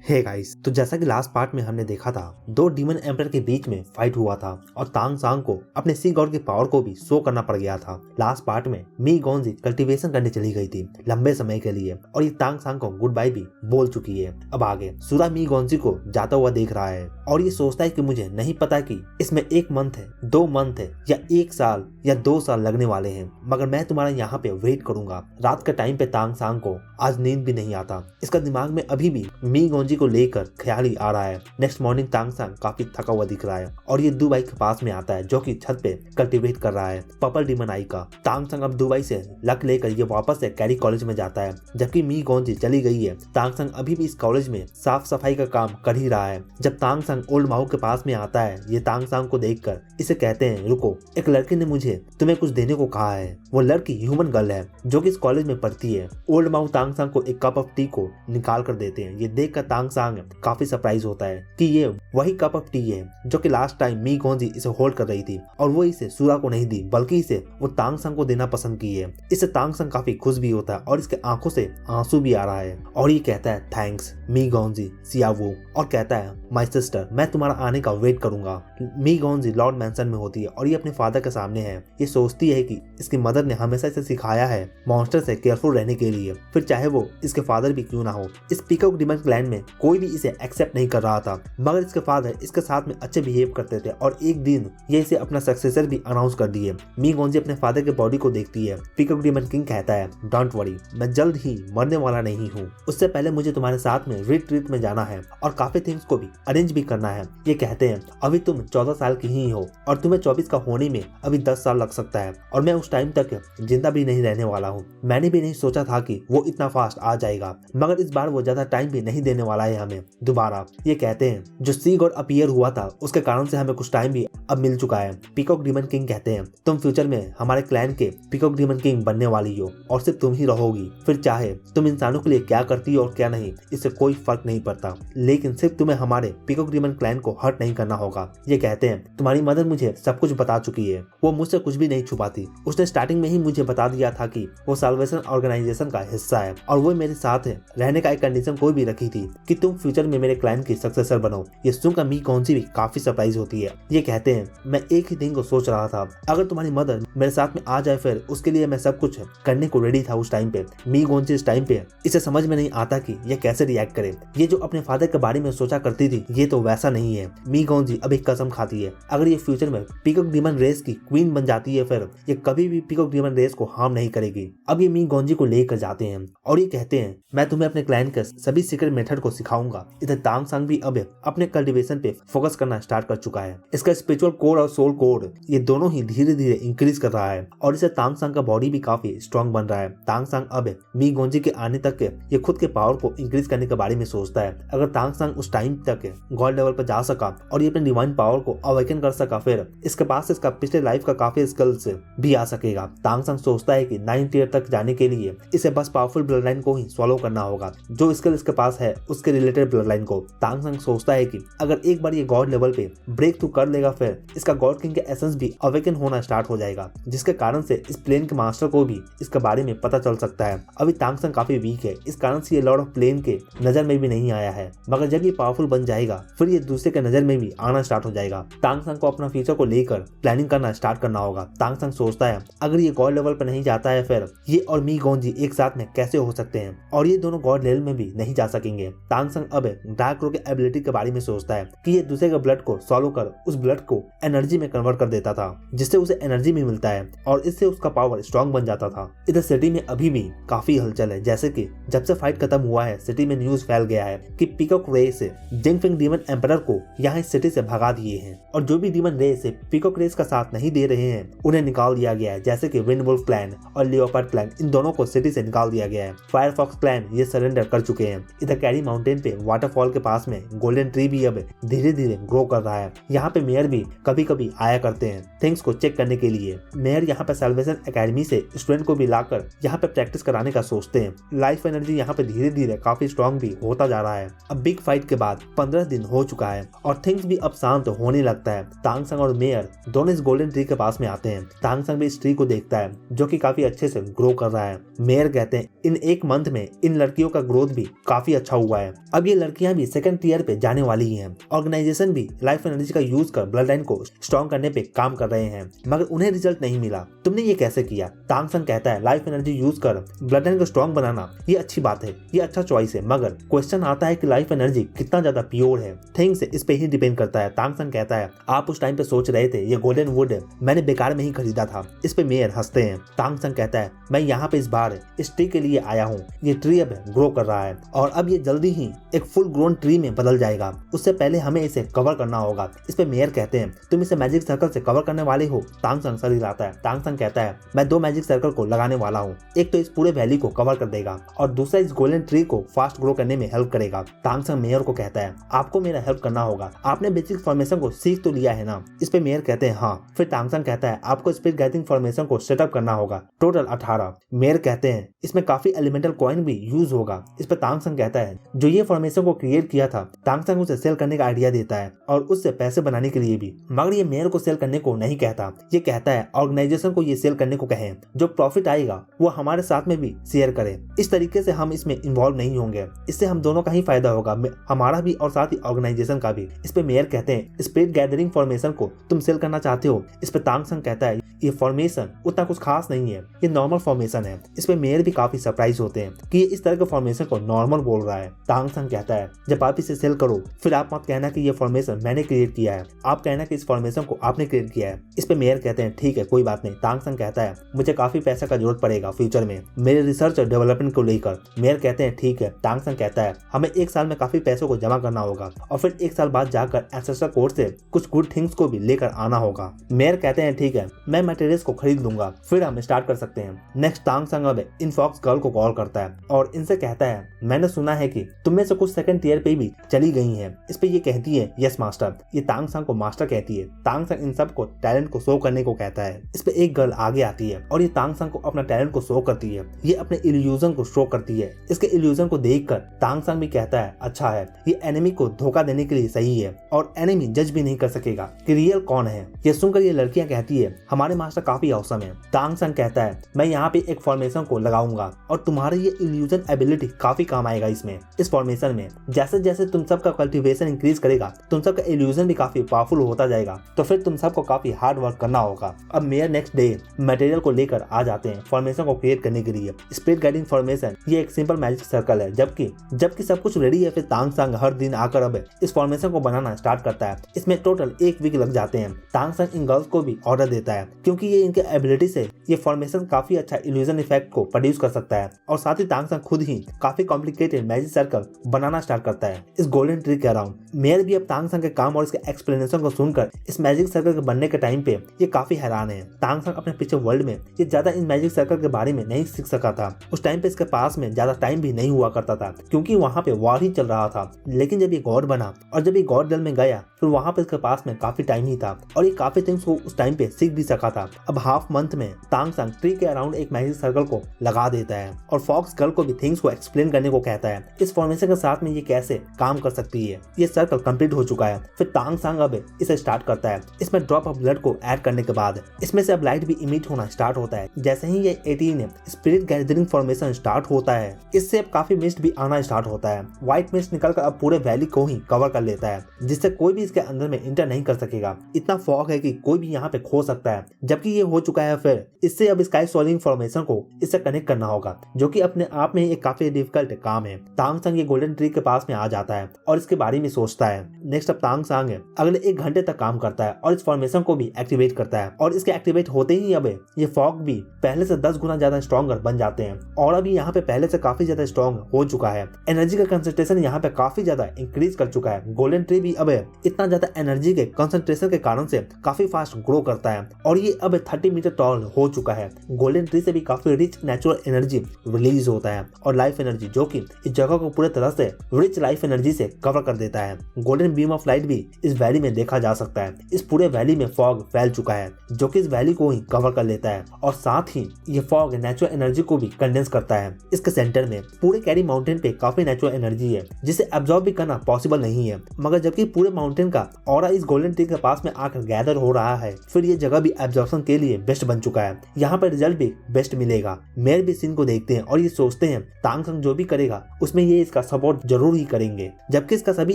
Hey guys, तो जैसा कि लास्ट पार्ट में हमने देखा था, दो डीमन एम्परर के बीच में फाइट हुआ था और तांग सांग को अपने सी गॉड के पावर को भी शो करना पड़ गया था। लास्ट पार्ट में मी गोंजी कल्टीवेशन करने चली गई थी लंबे समय के लिए और ये तांग सांग को गुड बाय भी बोल चुकी है। अब आगे सूरा मी गोंजी को जाता हुआ देख रहा है और ये सोचता है कि मुझे नहीं पता कि इसमें 1 मंथ है, 2 मंथ है या 1 साल या 2 साल लगने वाले हैं, मगर मैं तुम्हारा यहाँ पे वेट करूंगा। रात के टाइम पे तांग सांग को आज नींद भी नहीं आता। इसका दिमाग में अभी भी मी गोंजी को लेकर ख्याल ही आ रहा है। नेक्स्ट मॉर्निंग तांग सांग काफी थका हुआ दिख रहा है और ये दुबई के पास में आता है जो कि छत पे कल्टीवेट कर रहा है पर्पल डीमन आई का। तांग सांग अब दुबई से लक लेकर ये वापस से कैरी कॉलेज में जाता है, जबकि मी गोंजी चली गई है। तांग सांग अभी भी इस कॉलेज में साफ सफाई का काम कर ही रहा है। जब तांग सांग ओल्ड माओ के पास में आता है, ये तांग सांग को देखकर इसे कहते हैं, रुको, एक लड़की ने मुझे तुम्हें कुछ देने को कहा है। वो लड़की ह्यूमन गर्ल है जो कि इस कॉलेज में पढ़ती है। ओल्ड माओ तांग सांग को एक कप ऑफ टी को निकाल कर देते हैं। ये देखकर तांग सांग काफी सरप्राइज होता है कि ये वही कप ऑफ टी है जो कि लास्ट टाइम मी गोंजी इसे होल्ड कर रही थी और वो इसे सूरा को नहीं दी, बल्कि इसे वो तांग सांग को देना पसंद की है। इससे तांग सांग काफी खुश भी होता है और इसके आंखों से आंसू भी आ रहा है और ये कहता है, थैंक्स मी गोंजी सियावू, और कहता है, माय सिस्टर, मैं तुम्हारा आने का वेट करूंगा। मी गोंजी लॉर्ड मैंसन में होती है और ये अपने फादर के सामने है। ये सोचती है कि इसकी मदर ने हमेशा इसे सिखाया है मॉन्स्टर से केयरफुल रहने के लिए, फिर चाहे वो इसके फादर भी क्यों ना हो। इस पीकॉक डीमन क्लैन में कोई भी इसे एक्सेप्ट नहीं कर रहा था, मगर इसके फादर इसके साथ में अच्छे बिहेव करते थे और एक दिन ये इसे अपना सक्सेसर भी अनाउंस कर दिए। मी गोंजी अपने फादर के बॉडी को देखती है। पीकॉक डीमन किंग कहता है, डोंट वरी, मैं जल्द ही मरने वाला नहीं हूँ। उससे पहले मुझे तुम्हारे साथ में रिट्रीट में जाना है और काफी थिंग्स को भी अरेंज भी करना है। ये कहते हैं, अभी तुम 14 साल की ही हो और तुम्हें 24 का होने में अभी 10 साल लग सकता है और मैं उस टाइम तक जिंदा भी नहीं रहने वाला हूँ। मैंने भी नहीं सोचा था कि वो इतना फास्ट आ जाएगा, मगर इस बार वो ज्यादा टाइम भी नहीं देने वाला है हमें दोबारा। ये कहते हैं, जो सी गॉड अपीयर हुआ था उसके कारण से हमें कुछ टाइम भी अब मिल चुका है। पीकॉक डीमन किंग कहते हैं, तुम फ्यूचर में हमारे क्लैन के पीकॉक डीमन किंग बनने वाली हो और सिर्फ तुम ही रहोगी। फिर चाहे तुम इंसानों के लिए क्या करती हो और क्या नहीं, इससे कोई फर्क नहीं पड़ता, लेकिन सिर्फ तुम्हें हमारे पीकॉक डीमन क्लैन को हर्ट नहीं करना होगा। ये कहते हैं, तुम्हारी मदर मुझे सब कुछ बता चुकी है, वो मुझसे कुछ भी नहीं छुपाती। उसने स्टार्टिंग में ही मुझे बता दिया था कि वो साल्वेशन ऑर्गेनाइजेशन का हिस्सा है और वो मेरे साथ है रहने का एक कंडीशन कोई भी रखी थी कि तुम फ्यूचर में मेरे क्लाइंट की सक्सेसर बनो। ये सुनकर मी गोंजी भी काफी सरप्राइज होती है। ये कहते हैं, मैं एक ही थिंग को सोच रहा था, अगर तुम्हारी मदर मेरे साथ में आ जाए फिर उसके लिए मैं सब कुछ करने को रेडी था उस टाइम पे। मी गोंजी इस टाइम पे इसे समझ में नहीं आता कि ये कैसे रिएक्ट करे। ये जो अपने फादर के बारे में सोचा करती थी, ये तो वैसा नहीं है। मी गोंजी अब एक कसम खाती है, अगर ये फ्यूचर में पीकॉक डीमन रेस की क्वीन बन जाती है फिर ये कभी भी पीकॉक डीमन रेस को हार्म नहीं करेगी। अब ये मी गोंजी को लेकर जाते हैं और ये कहते हैं, मैं तुम्हें अपने क्लाइंट के सभी सीक्रेट मेथड को सिखाऊंगा। इधर तांग सांग भी अब अपने कल्टीवेशन पे फोकस करना स्टार्ट कर चुका है। इसका स्पिरिचुअल कोर और सोल कोर ये दोनों ही धीरे धीरे इंक्रीज कर रहा है और इससे तांग सांग का बॉडी भी काफी स्ट्रॉन्ग बन रहा है। तांग सांग अब मी गोंजी के आने तक ये खुद के पावर को इंक्रीज करने के बारे में सोचता है। अगर तांग सांग उस टाइम तक गॉड लेवल पर जा सका और ये अपने डिवाइन पावर को अवेकन कर सका, फिर इसके पास इसका पिछले लाइफ का काफी स्किल्स भी आ सकेगा। तांग सांग सोचता है कि 9th ईयर तक जाने के लिए इसे बस पावरफुल ब्लड लाइन को ही सॉल्व करना होगा, जो स्किल इसके पास है उसके रिलेटेड ब्लड लाइन को। तांग सांग सोचता है कि अगर एक बार ये गॉड लेवल पे ब्रेक थ्रू कर लेगा, फिर इसका गॉड किंग के एसेंस भी अवेकन होना स्टार्ट हो जाएगा, जिसके कारण से इस प्लेन के मास्टर को भी इसके बारे में पता चल सकता है। अभी तांग सांग काफी वीक है, इस कारण से ये लॉर्ड ऑफ प्लेन के नजर में भी नहीं आया है, मगर जब ये पावरफुल बन जाएगा फिर ये दूसरे के नजर में भी आना स्टार्ट हो जाएगा। तांग सांग को अपना फ्यूचर को लेकर प्लानिंग करना स्टार्ट करना होगा। तांग सांग सोचता है, अगर ये गॉड लेवल पर नहीं जाता है फिर ये और मी गोंजी एक साथ में कैसे हो सकते हैं और ये दोनों गॉड लेवल में भी नहीं जा सकेंगे। तांग सांग अब डार्क रो के एबिलिटी के बारे में सोचता है कि ये दूसरे के ब्लड को सॉल्व कर उस ब्लड को एनर्जी में कन्वर्ट कर देता था, जिससे उसे एनर्जी भी मिलता है और इससे उसका पावर स्ट्रॉन्ग बन जाता था। इधर सिटी में अभी भी काफी हलचल है, जैसे कि जब से फाइट खत्म हुआ है सिटी में न्यूज फैल गया है कि पीकॉक रेस से जिंगफिंग डीमन एम्परर को यहाँ इस सिटी से भगा दिए हैं और जो भी डीमन रेस से पीकॉक रेस का साथ नहीं दे रहे हैं उन्हें निकाल दिया गया है, जैसे कि विंडवुल्फ क्लैन और लियोपार्ड क्लैन, इन दोनों को सिटी से निकाल दिया गया है। फायरफॉक्स क्लैन ये सरेंडर कर चुके हैं। इधर कैरी माउंटेन पे वाटरफॉल के पास में गोल्डन ट्री भी अब धीरे धीरे ग्रो कर रहा है। यहाँ पे मेयर भी कभी कभी आया करते हैं थिंग्स को चेक करने के लिए। मेयर यहाँ पे साल्वेशन एकेडमी से स्टूडेंट को भी लाकर यहाँ पे प्रैक्टिस कराने का सोचते हैं। लाइफ एनर्जी यहाँ पे धीरे धीरे काफी स्ट्रॉन्ग भी होता जा रहा है। अब बिग फाइट के बाद 15 दिन हो चुका है और थिंग्स भी अब शांत होने लगता है। तांगसंग और मेयर दोनों इस गोल्डन ट्री के पास में आते हैं। तांगसंग भी इस ट्री को देखता है जो कि काफी अच्छे से ग्रो कर रहा है। मेयर कहते हैं इन एक मंथ में इन लड़कियों का ग्रोथ भी काफी अच्छा हुआ है। अब ये लड़कियां भी सेकंड टियर पे जाने वाली हैं। ऑर्गेनाइजेशन भी लाइफ एनर्जी का यूज कर ब्लड लाइन को स्ट्रॉन्ग करने पे काम कर रहे हैं, मगर उन्हें रिजल्ट नहीं मिला। तुमने ये कैसे किया? तांगसंग कहता है लाइफ एनर्जी यूज कर ब्लड लाइन को स्ट्रॉन्ग बनाना ये अच्छी बात है, ये अच्छा चॉइस है, मगर क्वेश्चन आता है कि लाइफ एनर्जी कितना ज्यादा प्योर है। थिंग्स इस पे ही डिपेंड करता है। तांगसंग कहता है आप उस टाइम पे सोच रहे थे ये गोल्डन वुड मैंने बेकार में ही खरीदा था। इस पे मेयर हंसते हैं। तांगसंग कहता है मैं यहाँ पे इस बार इस ट्री के लिए आया हूँ। ये ट्री अब ग्रो कर रहा है और अब ये जल्दी ही एक फुल ग्रोन ट्री में बदल जाएगा। उससे पहले हमें इसे कवर करना होगा। इस पे मेयर कहते हैं तुम इसे मैजिक सर्कल से कवर करने वाले हो? तांगसंग सर हिलाता है। तांगसंग कहता है मैं 2 मैजिक सर्कल को लगाने वाला हूँ। एक तो इस पूरे वैली को कवर कर देगा और दूसरा इस गोल्डन ट्री को फास्ट ग्रो करने में हेल्प करेगा। तांगसंग मेयर को कहता है आपको मेरा हेल्प करना होगा, आपने बेसिक फॉर्मेशन को सीख तो लिया है ना? इस पे मेयर कहते हैं हाँ। फिर तांगसंग कहता है आपको स्पीड गैदरिंग फॉर्मेशन को सेटअप करना होगा, टोटल 18। मेयर कहते हैं इसमें काफी एलिमेंटल कॉइन भी यूज होगा। इस पे तांगसंग कहता है जो ये फॉर्मेशन को क्रिएट किया था, तांगसंग उसे सेल करने का आइडिया देता है और उससे पैसे बनाने के लिए भी, मगर ये मेयर को सेल करने को नहीं कहता। ये कहता है ऑर्गेनाइजेशन को ये सेल करने को कहें, जो प्रॉफिट आएगा वो हमारे साथ में भी शेयर करे। इस तरीके से हम इसमें इन्वॉल्व नहीं होंगे, इससे हम दोनों का ही फायदा होगा, हमारा भी और साथ ही ऑर्गेनाइजेशन का भी। इस पे मेयर कहते हैं स्पीड गैदरिंग फॉर्मेशन को तुम सेल करना चाहते हो? इस पे तांगसंग कहता है ये फॉर्मेशन उतना कुछ खास नहीं है, ये नॉर्मल फॉर्मेशन है। इस पे मेयर भी काफी सरप्राइज होते हैं कि ये इस तरह के फॉर्मेशन को नॉर्मल बोल रहा है। तांगसंग कहता है जब आप इसे सेल करो फिर आप मत कहना कि ये फॉर्मेशन मैंने क्रिएट किया है, आप कहना कि इस फॉर्मेशन को आपने क्रिएट किया है। इस पे मेयर कहते हैं ठीक है कोई बात नहीं। तांगसंग कहता है मुझे काफी पैसा का जरूरत पड़ेगा फ्यूचर में मेरे रिसर्च और डेवलपमेंट को लेकर। मेयर कहते हैं ठीक है। तांगसंग कहता है हमें 1 साल में काफी पैसों को जमा करना होगा और फिर 1 साल बाद जाकर एंसेस्टर कोर्ट से कुछ गुड थिंग्स को भी लेकर आना होगा। मेयर कहते हैं ठीक है मैं मटेरियल्स को खरीद लूंगा, फिर हम स्टार्ट कर सकते हैं। नेक्स्ट तांगसंग अब इन फॉक्स गर्ल को कॉल करता है और इनसे कहता है मैंने सुना है कि तुम में से कुछ सेकंड टियर पे भी चली गई हैं। इस पे ये कहती है यस मास्टर। ये तांगसंग को मास्टर कहती है। तांगसंग इन सब को टैलेंट को शो करने को कहता है। इस पे एक गर्ल आगे आती है और ये तांगसंग को अपना टैलेंट को शो करती है। ये अपने इल्यूजन को शो करती है। इसके इल्यूजन को देखकर तांगसंग भी कहता है अच्छा है, ये एनिमी को धोखा देने के लिए सही है और एनिमी जज भी नहीं कर सकेगा कि रियल कौन है। ये सुनकर ये लड़कियां कहती है हमारे मास्टर काफी औसम है। तांगसंग कहता है मैं यहाँ पे एक फॉर्मेशन को लगाऊंगा और तुम्हारी ये इल्यूजन एबिलिटी काफी काम आएगा इसमें। इस फॉर्मेशन में जैसे जैसे तुम सबका कल्टीवेशन इंक्रीज करेगा तुम सबका इल्यूजन भी काफी पावरफुल होता जाएगा, तो फिर तुम सबको काफी हार्ड वर्क करना होगा। अब मेयर नेक्स्ट डे मटेरियल को लेकर आ जाते हैं फॉर्मेशन को क्रिएट करने के लिए। स्पीड गाइडिंग फॉर्मेशन ये एक सिंपल मैजिक सर्कल है, जबकि सब कुछ रेडी है। फिर तांगसंग हर दिन आकर अब इस फॉर्मेशन को बनाना स्टार्ट करता है। इसमें टोटल 1 वीक लग जाते हैं। तांगसंग इन गर्ल्स को भी ऑर्डर देता है क्योंकि ये इनके एबिलिटी से ये फॉर्मेशन काफी अच्छा इल्यूजन इफेक्ट को प्रोड्यूस कर सकता है और साथ ही तांगसंग खुद ही काफी कॉम्प्लिकेटेड मैजिक सर्कल बनाना स्टार्ट करता है इस गोल्डन ट्री के अराउंड। मेयर भी अब तांगसंग के काम और इसके एक्सप्लेनेशन को सुनकर इस मैजिक सर्कल के बनने के टाइम पे ये काफी हैरान है। तांगसंग अपने पीछे वर्ल्ड में ये ज्यादा इन मैजिक सर्कल के बारे में नहीं सीख सका था। उस टाइम पे इसके पास में ज्यादा टाइम भी नहीं हुआ करता था क्योंकि वहाँ पे वॉर ही चल रहा था। लेकिन जब ये गॉड बना और जब ये गॉड डल में गया फिर वहाँ पे इसके पास में काफी टाइम ही था और ये काफी थिंग्स को उस टाइम पे सीख भी सका था। अब हाफ मंथ में तांगसंग ट्री के अराउंड एक मैजिक सर्कल को लगा देता है और फॉक्स गर्ल को भी थिंग्स को एक्सप्लेन करने को कहता है इस फॉर्मेशन के साथ में ये कैसे काम कर सकती है। ये सर्कल कंप्लीट हो चुका है। फिर तांगसंग अब इसे स्टार्ट करता है। इसमें ड्रॉप ऑफ ब्लड को ऐड करने के बाद इसमें से अब लाइट भी इमिट होना स्टार्ट होता है। जैसे ही ये 18 स्पिरिट गैदरिंग फॉर्मेशन स्टार्ट होता है इससे अब काफी मिस्ट भी आना स्टार्ट होता है। व्हाइट मिस्ट निकलकर अब पूरे वैली को ही कवर कर लेता है जिससे कोई भी इसके अंदर में इंटर नहीं कर सकेगा। इतना फॉग है कि कोई भी यहाँ पे खो सकता है। जबकि ये हो चुका है फिर इससे अब स्काई सोलिंग फॉर्मेशन को इससे कनेक्ट करना होगा जो कि अपने आप में एक काफी डिफिकल्ट काम है। तांगसंग ये गोल्डन ट्री के पास में आ जाता है और इसके बारे में सोचता है। नेक्स्ट अब तांगसंग अगले 1 घंटे तक काम करता है और इस फॉर्मेशन को भी एक्टिवेट करता है और इसके एक्टिवेट होते ही अब ये फॉग भी पहले से 10 गुना ज्यादा स्ट्रॉन्गर बन जाते हैं और अभी यहाँ पे पहले से काफी ज्यादा स्ट्रॉन्ग हो चुका है। एनर्जी का कंसंट्रेशन यहाँ पे काफी ज्यादा इंक्रीज कर चुका है। गोल्डन ट्री भी अब इतना ज्यादा एनर्जी के कंसंट्रेशन के कारण से काफी फास्ट ग्रो करता है और ये अब 30 मीटर टॉल हो चुका है। गोल्डन ट्री से भी काफी रिच नेचुरल एनर्जी रिलीज होता है और लाइफ एनर्जी जो कि इस जगह को पूरे तरह से रिच लाइफ एनर्जी से कवर कर देता है। गोल्डन बीम ऑफ लाइट भी इस वैली में देखा जा सकता है। इस पूरे वैली में फॉग फैल चुका है जो कि इस वैली को ही कवर कर लेता है और साथ ही ये फॉग नेचुरल एनर्जी को भी कंडेंस करता है। इसके सेंटर में पूरे कैरी माउंटेन पे काफी नेचुरल एनर्जी है जिसे एब्जॉर्ब भी करना पॉसिबल नहीं है, मगर जबकि पूरे माउंटेन का और इस गोल्डन ट्री के पास में आकर गैदर हो रहा है, फिर ये जगह भी एब्जॉर्प्शन के लिए बेस्ट बन चुका है। यहाँ पर रिजल्ट भी बेस्ट मिलेगा। मेयर भी सीन को देखते हैं और ये सोचते हैं तांग संग जो भी करेगा उसमें ये इसका सपोर्ट जरूर ही करेंगे, जबकि इसका सभी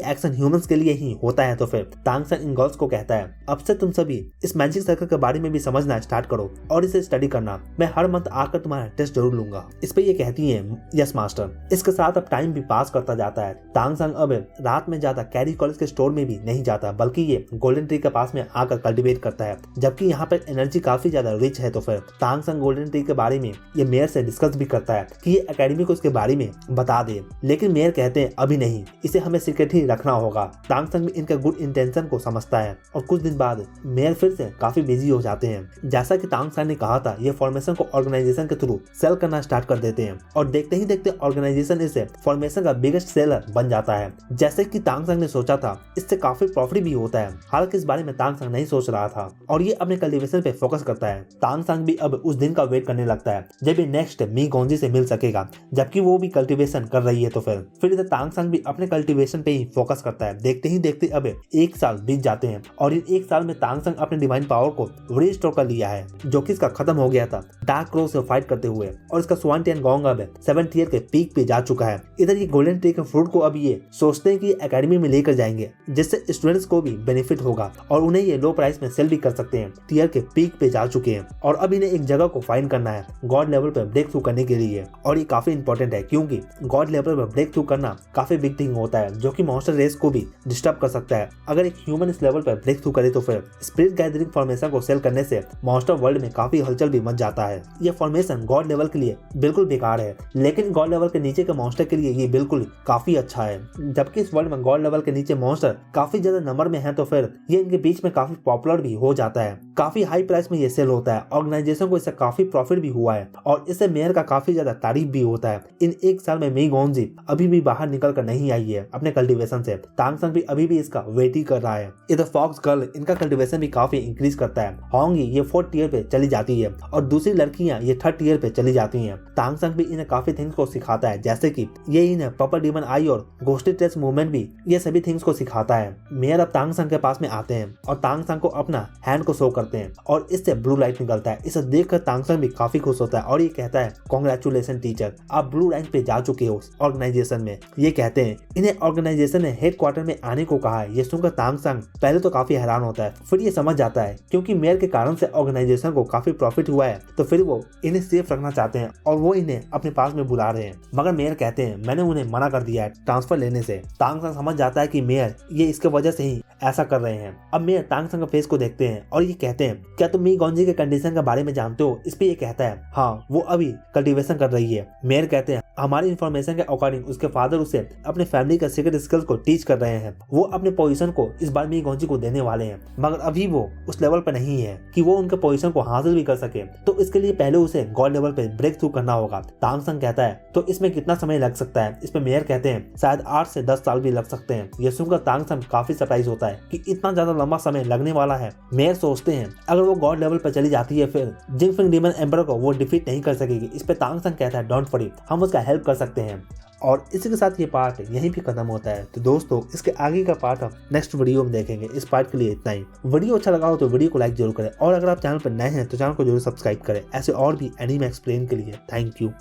एक्शन ह्यूमंस के लिए ही होता है। तो फिर तांग संग इन गर्ल्स को कहता है अब से तुम सभी इस मैजिक सर्कल के बारे में भी समझना स्टार्ट करो और इसे स्टडी करना। मैं हर मंथ आकर तुम्हारा टेस्ट जरूर लूंगा। इस पे ये कहती है यस मास्टर। इसके साथ अब टाइम भी पास करता जाता है। तांग संग अब रात में ज्यादा कैरी कॉलेज के स्टोर में भी नहीं जाता, बल्कि ये गोल्डन ट्री के पास में आकर कल्टीवेट करता है, जबकि यहाँ पर एनर्जी काफी ज्यादा रिच है। तो फिर तांग संग गोल्डन ट्री के बारे में ये मेयर से डिस्कस भी करता है कि ये एकेडमी को इसके बारे में बता दे, लेकिन मेयर कहते हैं अभी नहीं, इसे हमें सीक्रेट ही रखना होगा। तांग संग भी इनका गुड इंटेंशन को समझता है और कुछ दिन बाद मेयर फिर से काफी बिजी हो जाते हैं। जैसा कि तांग संग ने कहा था, ये फॉर्मेशन को ऑर्गेनाइजेशन के थ्रू सेल करना स्टार्ट कर देते हैं और देखते ही देखते ऑर्गेनाइजेशन इसे फॉर्मेशन का बिगेस्ट सेलर बन जाता है। जैसे कि तांग संग ने सोचा था, इससे काफी प्रॉफिट भी होता है। हालांकि इस बारे में तांग संग नहीं सोच रहा था और ये अपने कल्टीवेशन पे फोकस करता है। तांग संग भी अब उस दिन का वेट करने लगता है जब ये नेक्स्ट मी गोंजी से मिल सकेगा, जबकि वो भी कल्टीवेशन कर रही है। तो फिर इधर तांग संग भी अपने कल्टीवेशन पे ही फोकस करता है। देखते ही देखते अब 1 साल बीत जाते हैं और इन 1 साल में तांग संग अपने डिवाइन पावर को रिस्टोर कर लिया है, जो कि इसका खत्म हो गया था डार्क क्रो से फाइट करते हुए, और इसका स्वान टियानगोंग अब 7th ईयर के पीक पे जा चुका है। इधर ये गोल्डन ट्री के फ्रूट को अब ये सोचते हैं कि एकेडमी में लेकर जाएंगे, जिससे स्टूडेंट्स को भी बेनिफिट होगा और उन्हें ये लो प्राइस में सेल भी कर सकते हैं। टीयर के पीक पे जा चुके हैं और अब इन्हें एक जगह को फाइंड करना है गॉड लेवल पे ब्रेक थ्रू करने के लिए, और ये काफी इंपॉर्टेंट है क्योंकि गॉड लेवल पे ब्रेक थ्रू करना काफी बिग थिंग होता है, जो कि मॉन्स्टर रेस को भी डिस्टर्ब कर सकता है। अगर एक ह्यूमन इस लेवल पर ब्रेक थ्रू करे तो फिर स्पिरिट गैदरिंग फॉर्मेशन को सेल करने से मॉन्स्टर वर्ल्ड में काफी हलचल भी मच जाता है। ये फॉर्मेशन गॉड लेवल के लिए बिल्कुल बेकार है, लेकिन गॉड लेवल के नीचे के मॉन्स्टर के लिए ये बिल्कुल काफी अच्छा है। जबकि इस वर्ल्ड में गॉड लेवल के नीचे मॉन्स्टर काफी ज्यादा नंबर में है, तो फिर ये इनके बीच में काफी पॉपुलर भी हो जाता है। काफी हाई प्राइस में ये सेल होता है। ऑर्गेनाइजेशन को इससे काफी प्रॉफिट भी हुआ है और इससे मेयर का काफी ज्यादा तारीफ भी होता है। इन 1 साल में मी गोंजी अभी भी बाहर निकल कर नहीं आई है अपने कल्टीवेशन से। तांग संग भी अभी भी इसका वेट ही कर रहा है। इधर फॉक्स गर्ल इनका कल्टीवेशन भी काफी इंक्रीज करता है। होंगी ये 4th ईयर पे चली जाती है और दूसरी लड़कियां ये 3rd ईयर पे चली जाती हैं। तांग संग भी इन्हें काफी थिंग्स को सिखाता है, जैसे कि ये इन्हें पर्पल डीमन आई और घोस्टी ट्रेस मूवमेंट भी ये सभी थिंग्स को सिखाता है। मेयर अब तांग संग के पास में आते हैं और तांग संग को अपना हैंड को शो करते हैं और इससे ब्लू लाइट निकलता है। इसे देखकर तांग संग भी काफी खुश होता है और ये कहता है कांग्रेचुलेशन टीचर, आप ब्लू रैंक पे जा चुके हो ऑर्गेनाइजेशन में। ये कहते हैं इन्हें ऑर्गेनाइजेशन ने हेडक्वार्टर में आने को कहा है। ये सुनकर तांग संग पहले तो काफी हैरान होता है, फिर ये समझ जाता है क्योंकि मेयर के कारण से ऑर्गेनाइजेशन को काफी प्रॉफिट हुआ है, तो फिर वो इन्हें सेफ रखना चाहते हैं और वो इन्हें अपने पास में बुला रहे हैं। मगर मेयर कहते हैं मैंने उन्हें मना कर दिया है ट्रांसफर लेने से। तांग संग समझ जाता है कि मेयर ये इसके वजह से ही ऐसा कर रहे हैं। अब मेयर तांग संग के फेस को देखते हैं और ये कहते हैं क्या तुम मी गोंजी के कंडीशन के बारे में जानते हो? इस पे ये कहता है हाँ, वो अभी कल्टीवेशन कर रही है। मेयर कहते हैं हमारी इन्फॉर्मेशन के अकॉर्डिंग उसके फादर उसे अपने फैमिली का सीक्रेट स्किल्स को टीच कर रहे हैं। वो अपने पोजीशन को इस बार मी गोंजी को देने वाले हैं, मगर अभी वो उस लेवल पर नहीं है कि वो उनके पोजीशन को हासिल भी कर सके, तो इसके लिए पहले उसे गॉड लेवल पे ब्रेक थ्रू करना होगा। तांग संग कहता है तो इसमें कितना समय लग सकता है? इस पे मेयर कहते हैं शायद 8 से 10 साल भी लग सकते हैं। ये सुनकर तांग संग काफी सरप्राइज होता है कि इतना ज्यादा लंबा समय लगने वाला है। मेयर सोचते हैं अगर वो गॉड लेवल पर चली जाती है फिर जिंगफिंग डीमन एम्पर को वो डिफीट नहीं कर सकेगी। इस पे तांग संग कहता है डोंट वरी, हम उसका हेल्प कर सकते हैं। और इसी के साथ ये पार्ट यहीं भी खत्म होता है। तो दोस्तों इसके आगे का पार्ट हम नेक्स्ट वीडियो में देखेंगे। इस पार्ट के लिए इतना ही। वीडियो अच्छा लगा हो तो वीडियो को लाइक जरूर करें और अगर आप चैनल पर नए हैं तो चैनल को जरूर सब्सक्राइब करें ऐसे और भी एनीमे एक्सप्लेन के लिए। Thank you.